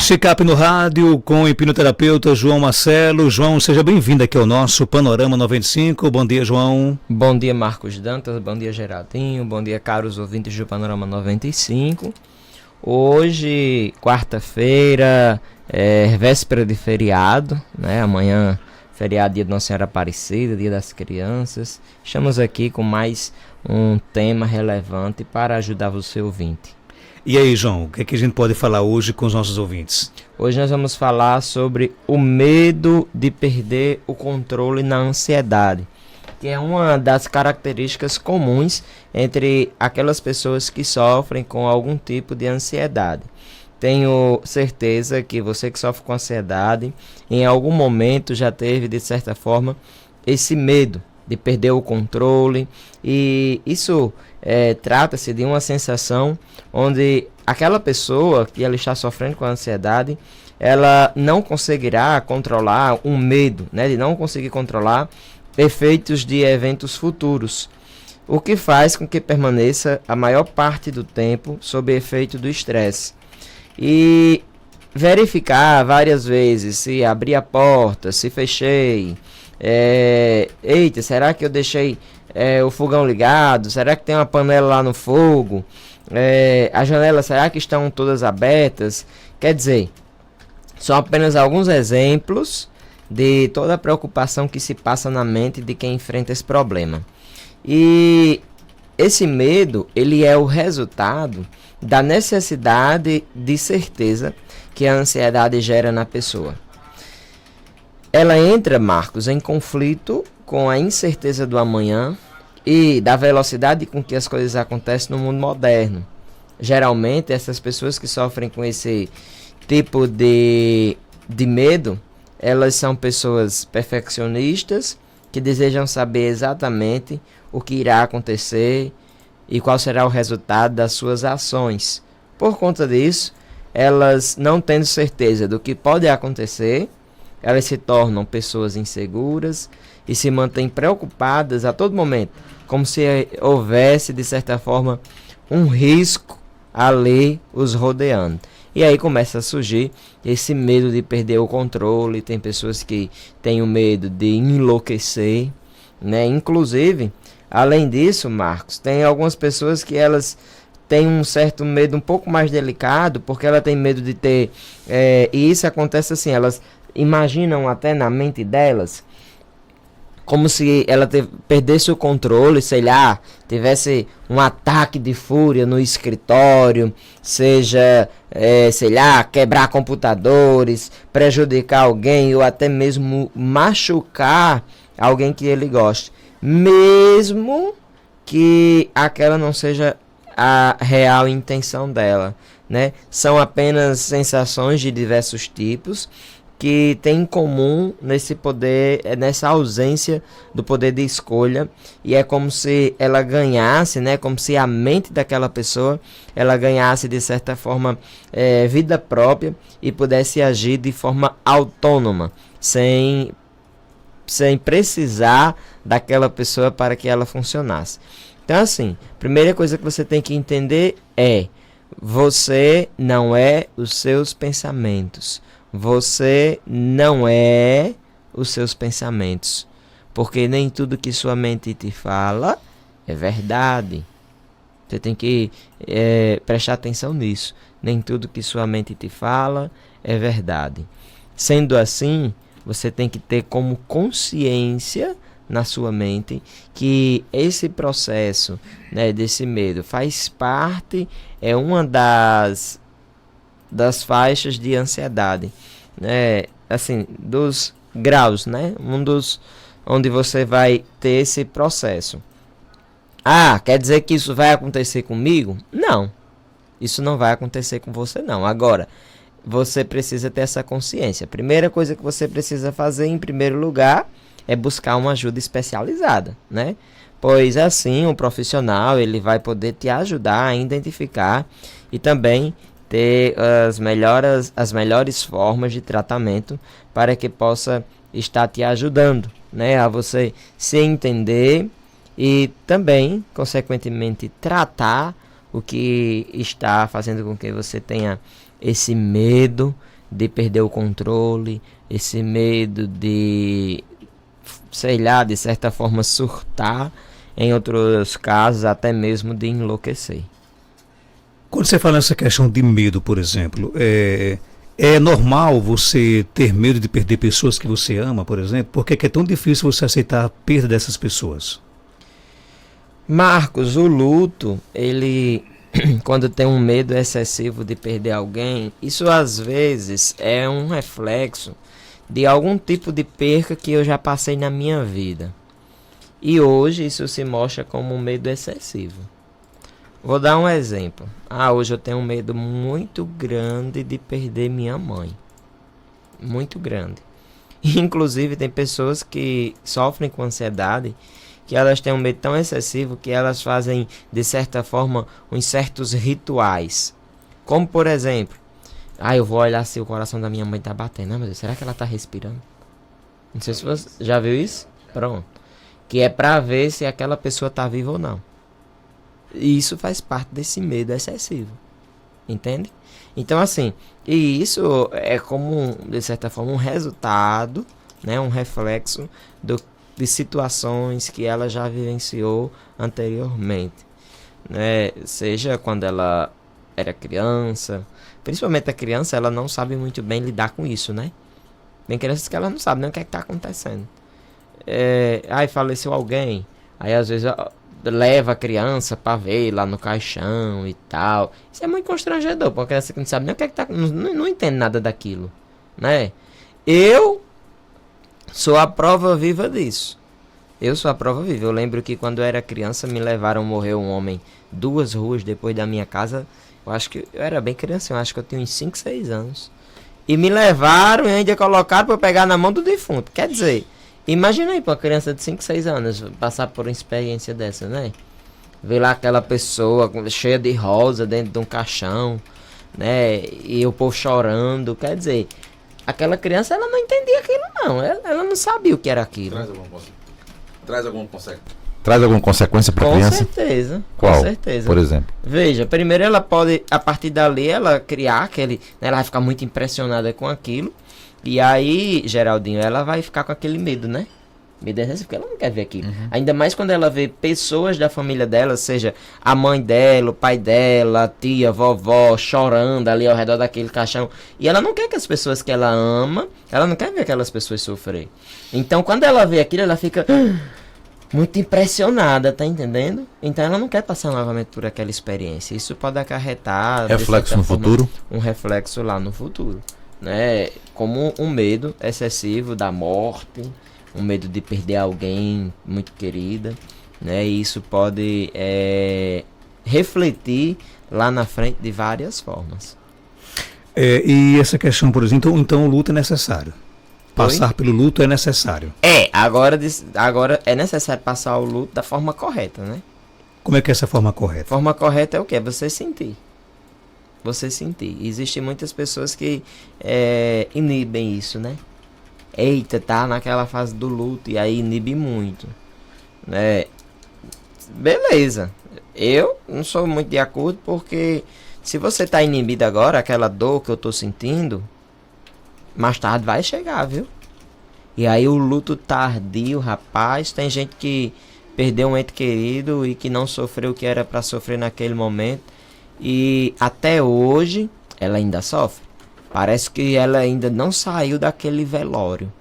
Checkup no rádio com o hipnoterapeuta João Marcelo. João, seja bem-vindo aqui ao nosso Panorama 95. Bom dia, João. Bom dia, Marcos Dantas. Bom dia, Geraldinho. Bom dia, caros ouvintes do Panorama 95. Hoje, quarta-feira, véspera de feriado, né? Amanhã, feriado, dia de Nossa Senhora Aparecida, dia das crianças. Estamos aqui com mais um tema relevante para ajudar você ouvinte. E aí, João, o que é que a gente pode falar hoje com os nossos ouvintes? Hoje nós vamos falar sobre o medo de perder o controle na ansiedade, que é uma das características comuns entre aquelas pessoas que sofrem com algum tipo de ansiedade. Tenho certeza que você que sofre com ansiedade, em algum momento já teve, de certa forma, esse medo de perder o controle, e isso trata-se de uma sensação onde aquela pessoa que ela está sofrendo com a ansiedade, ela não conseguirá controlar um medo, né, de não conseguir controlar efeitos de eventos futuros, o que faz com que permaneça a maior parte do tempo sob efeito do estresse. E verificar várias vezes se abri a porta, se fechei, eita, será que eu deixei o fogão ligado? Será que tem uma panela lá no fogo? As janelas, será que estão todas abertas? Quer dizer, são apenas alguns exemplos de toda a preocupação que se passa na mente de quem enfrenta esse problema. E esse medo, ele é o resultado da necessidade de certeza que a ansiedade gera na pessoa. Ela entra, Marcos, em conflito com a incerteza do amanhã e da velocidade com que as coisas acontecem no mundo moderno. Geralmente, essas pessoas que sofrem com esse tipo de medo, elas são pessoas perfeccionistas que desejam saber exatamente o que irá acontecer e qual será o resultado das suas ações. Por conta disso, elas não tendo certeza do que pode acontecer, elas se tornam pessoas inseguras e se mantêm preocupadas a todo momento, como se houvesse, de certa forma, um risco ali os rodeando. E aí começa a surgir esse medo de perder o controle. Tem pessoas que têm o medo de enlouquecer, né? Inclusive, além disso, Marcos, tem algumas pessoas que elas têm um certo medo um pouco mais delicado, porque ela tem medo de ter... e isso acontece assim, elas imaginam até na mente delas como se ela perdesse o controle, sei lá, tivesse um ataque de fúria no escritório, seja, sei lá, quebrar computadores, prejudicar alguém ou até mesmo machucar alguém que ele goste, mesmo que aquela não seja a real intenção dela, né? São apenas sensações de diversos tipos que tem em comum nesse poder, nessa ausência do poder de escolha, e é como se ela ganhasse, né, como se a mente daquela pessoa, ela ganhasse de certa forma vida própria e pudesse agir de forma autônoma, sem precisar daquela pessoa para que ela funcionasse. Então assim, primeira coisa que você tem que entender é: você não é os seus pensamentos. Você não é os seus pensamentos, porque nem tudo que sua mente te fala é verdade. Você tem que prestar atenção nisso. Nem tudo que sua mente te fala é verdade. Sendo assim, você tem que ter como consciência na sua mente que esse processo, né, desse medo faz parte, é uma das faixas de ansiedade, né? Assim, dos graus, né? Onde você vai ter esse processo. Ah, quer dizer que isso vai acontecer comigo? Não, isso não vai acontecer com você não. Agora, você precisa ter essa consciência. A primeira coisa que você precisa fazer, em primeiro lugar, é buscar uma ajuda especializada, né? Pois assim, um profissional, ele vai poder te ajudar a identificar e também ter as melhores formas de tratamento para que possa estar te ajudando, né, a você se entender e também, consequentemente, tratar o que está fazendo com que você tenha esse medo de perder o controle, esse medo de, sei lá, de certa forma surtar, em outros casos até mesmo de enlouquecer. Quando você fala nessa questão de medo, por exemplo, é normal você ter medo de perder pessoas que você ama, por exemplo? Por que é tão difícil você aceitar a perda dessas pessoas? Marcos, o luto, ele, quando tem um medo excessivo de perder alguém, isso às vezes é um reflexo de algum tipo de perca que eu já passei na minha vida. E hoje isso se mostra como um medo excessivo. Vou dar um exemplo. Hoje eu tenho um medo muito grande de perder minha mãe. Muito grande. Inclusive tem pessoas que sofrem com ansiedade, que elas têm um medo tão excessivo que elas fazem, de certa forma, uns certos rituais. Como, por exemplo, eu vou olhar se o coração da minha mãe tá batendo. Meu Deus, será que ela tá respirando? Não sei se você já viu isso. Pronto. Que é pra ver se aquela pessoa tá viva ou não. E isso faz parte desse medo excessivo. Entende? Então, assim, e isso é como, de certa forma, um resultado, né, um reflexo de situações que ela já vivenciou anteriormente, né? Seja quando ela era criança, principalmente a criança, ela não sabe muito bem lidar com isso, né? Tem crianças que ela não sabe nem o que é que tá acontecendo. Faleceu alguém, aí às vezes leva a criança pra ver lá no caixão e tal. Isso é muito constrangedor, porque a criança que não sabe nem o que é que tá, não entende nada daquilo, né? Eu sou a prova viva disso. Eu sou a prova viva. Eu lembro que quando eu era criança me levaram, morreu um homem 2 ruas depois da minha casa. Eu acho que eu era bem criança, eu acho que eu tinha uns 5, 6 anos. E me levaram e ainda colocaram pra eu pegar na mão do defunto. Quer dizer, imagina aí pra uma criança de 5, 6 anos passar por uma experiência dessa, né? Ver lá aquela pessoa cheia de rosa dentro de um caixão, né? E o povo chorando. Quer dizer, aquela criança, ela não entendia aquilo não. Ela não sabia o que era aquilo. Traz alguma consequência para a criança? Com certeza. Qual? Com certeza. Por exemplo? Veja, primeiro ela pode, a partir dali, ela criar aquele, né, ela vai ficar muito impressionada com aquilo. E aí, Geraldinho, ela vai ficar com aquele medo, né? Medo excessivo, porque ela não quer ver aquilo. Ainda mais quando ela vê pessoas da família dela, seja a mãe dela, o pai dela, a tia, a vovó, chorando ali ao redor daquele caixão. E ela não quer que as pessoas que ela ama, ela não quer ver aquelas pessoas sofrer. Então, quando ela vê aquilo, ela fica muito impressionada, tá entendendo? Então ela não quer passar novamente por aquela experiência. Isso pode acarretar reflexo no futuro? Um reflexo lá no futuro, né? Como um medo excessivo da morte, um medo de perder alguém muito querida, né? E isso pode refletir lá na frente de várias formas. E essa questão, por exemplo, então o luto é necessário. Passar pelo luto é necessário. Agora é necessário passar o luto da forma correta, né? Como é que é essa forma correta? Forma correta é o quê? Você sentir. Você sentir. Existem muitas pessoas que inibem isso, né? Eita, tá naquela fase do luto e aí inibe muito, né? Beleza. Eu não sou muito de acordo porque se você tá inibido agora, aquela dor que eu tô sentindo, mais tarde vai chegar, viu? E aí o luto tardio, rapaz, tem gente que perdeu um ente querido e que não sofreu o que era pra sofrer naquele momento. E até hoje ela ainda sofre. Parece que ela ainda não saiu daquele velório.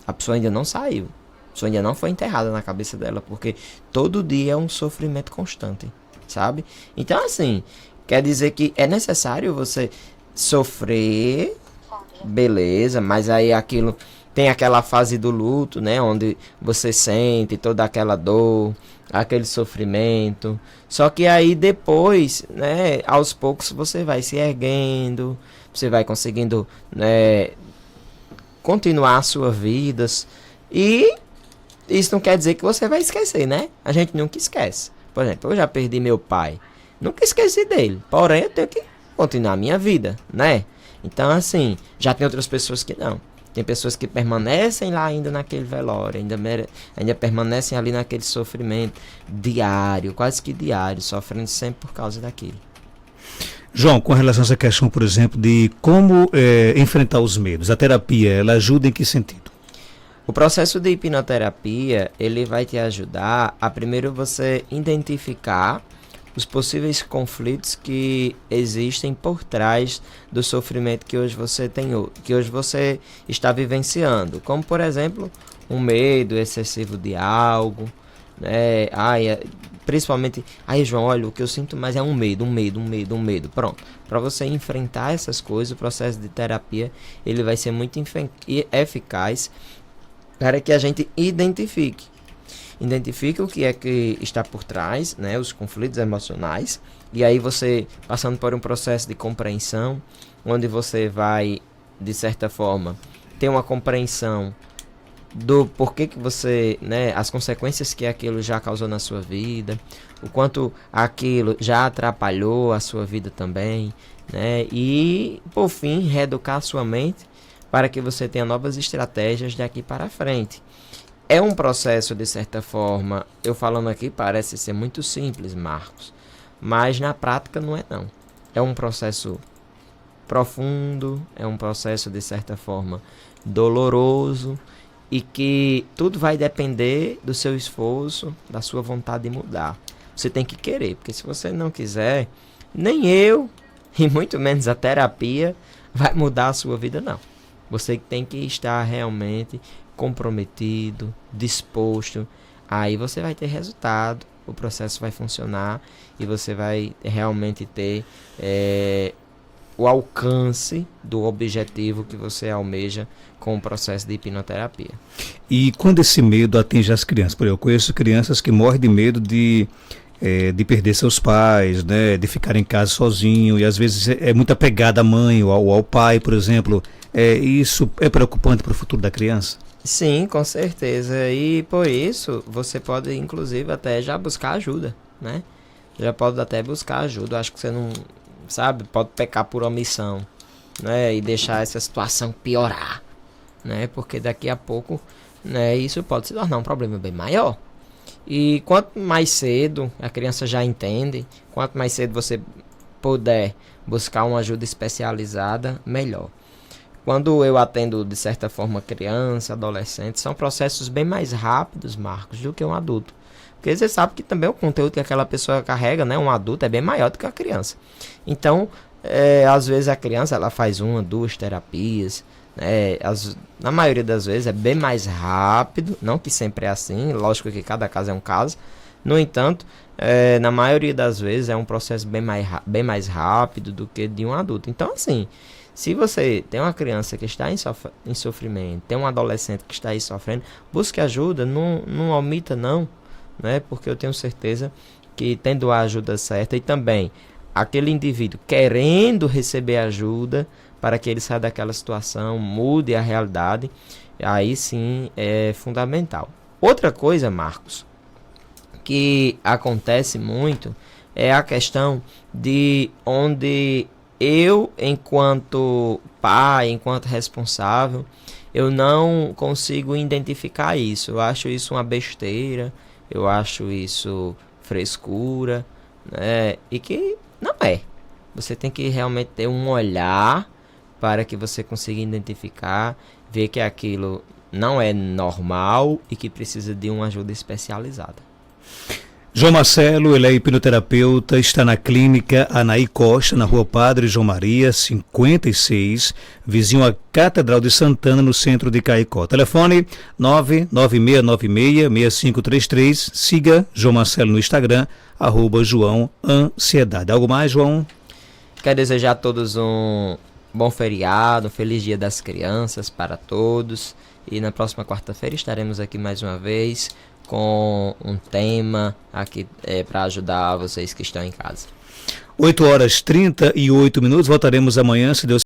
A pessoa ainda não saiu. A pessoa ainda não foi enterrada na cabeça dela, porque todo dia é um sofrimento constante, sabe? Então assim, quer dizer que é necessário você sofrer, beleza, mas aí aquilo tem aquela fase do luto, né, onde você sente toda aquela dor, aquele sofrimento. Só que aí depois, né, aos poucos você vai se erguendo, você vai conseguindo, né, continuar a sua vida. E isso não quer dizer que você vai esquecer, né? A gente nunca esquece. Por exemplo, eu já perdi meu pai, nunca esqueci dele, porém eu tenho que continuar a minha vida, né? Então, assim, já tem outras pessoas que não. Tem pessoas que permanecem lá ainda naquele velório, ainda permanecem ali naquele sofrimento diário, quase que diário, sofrendo sempre por causa daquilo. João, com relação a essa questão, por exemplo, de como enfrentar os medos, a terapia, ela ajuda em que sentido? O processo de hipnoterapia, ele vai te ajudar a primeiro você identificar os possíveis conflitos que existem por trás do sofrimento que hoje você tem, que hoje você está vivenciando, como por exemplo, um medo excessivo de algo, né? Principalmente, João, olha, o que eu sinto mais é um medo. Pronto. Para você enfrentar essas coisas, o processo de terapia, ele vai ser muito eficaz para que a gente identifique o que é que está por trás, né, os conflitos emocionais, e aí você, passando por um processo de compreensão, onde você vai, de certa forma, ter uma compreensão do porquê que você, né, as consequências que aquilo já causou na sua vida, o quanto aquilo já atrapalhou a sua vida também, né, e, por fim, reeducar a sua mente para que você tenha novas estratégias daqui para frente. É um processo, de certa forma, eu falando aqui parece ser muito simples, Marcos, mas na prática não é não. É um processo profundo, é um processo, de certa forma, doloroso, e que tudo vai depender do seu esforço, da sua vontade de mudar. Você tem que querer, porque se você não quiser, nem eu, e muito menos a terapia, vai mudar a sua vida, não. Você tem que estar realmente comprometido, disposto, aí você vai ter resultado, o processo vai funcionar e você vai realmente ter o alcance do objetivo que você almeja com o processo de hipnoterapia. E quando esse medo atinge as crianças? Por exemplo, eu conheço crianças que morrem de medo de perder seus pais, né, de ficar em casa sozinho, e às vezes é muito apegada à mãe ou ao pai, por exemplo. Isso é preocupante para o futuro da criança? Sim, com certeza. E por isso você pode, inclusive, até já buscar ajuda, né? Já pode até buscar ajuda. Eu acho que você não, sabe, pode pecar por omissão, né? E deixar essa situação piorar, né? Porque daqui a pouco, né, isso pode se tornar um problema bem maior. E quanto mais cedo a criança já entende, quanto mais cedo você puder buscar uma ajuda especializada, melhor. Quando eu atendo, de certa forma, criança, adolescente, são processos bem mais rápidos, Marcos, do que um adulto. Porque você sabe que também o conteúdo que aquela pessoa carrega, né, um adulto, é bem maior do que a criança. Então, às vezes a criança ela faz 1, 2 terapias, né, na maioria das vezes é bem mais rápido, não que sempre é assim, lógico que cada caso é um caso. No entanto, na maioria das vezes é um processo bem mais rápido do que de um adulto. Então, assim, se você tem uma criança que está em sofrimento, tem um adolescente que está aí sofrendo, busque ajuda, não omita não, né? Porque eu tenho certeza que tendo a ajuda certa e também aquele indivíduo querendo receber ajuda para que ele saia daquela situação, mude a realidade, aí sim é fundamental. Outra coisa, Marcos, que acontece muito é a questão de onde eu, enquanto pai, enquanto responsável, eu não consigo identificar isso. Eu acho isso uma besteira, eu acho isso frescura, né? E que não é. Você tem que realmente ter um olhar para que você consiga identificar, ver que aquilo não é normal e que precisa de uma ajuda especializada. João Marcelo, ele é hipnoterapeuta, está na clínica Anaí Costa, na Rua Padre João Maria, 56, vizinho à Catedral de Santana, no centro de Caicó. Telefone 996966533. Siga João Marcelo no Instagram, @JoãoAnsiedade. Algo mais, João? Quero desejar a todos um bom feriado, um feliz Dia das Crianças para todos. E na próxima quarta-feira estaremos aqui mais uma vez com um tema aqui para ajudar vocês que estão em casa. 8h38. Voltaremos amanhã, se Deus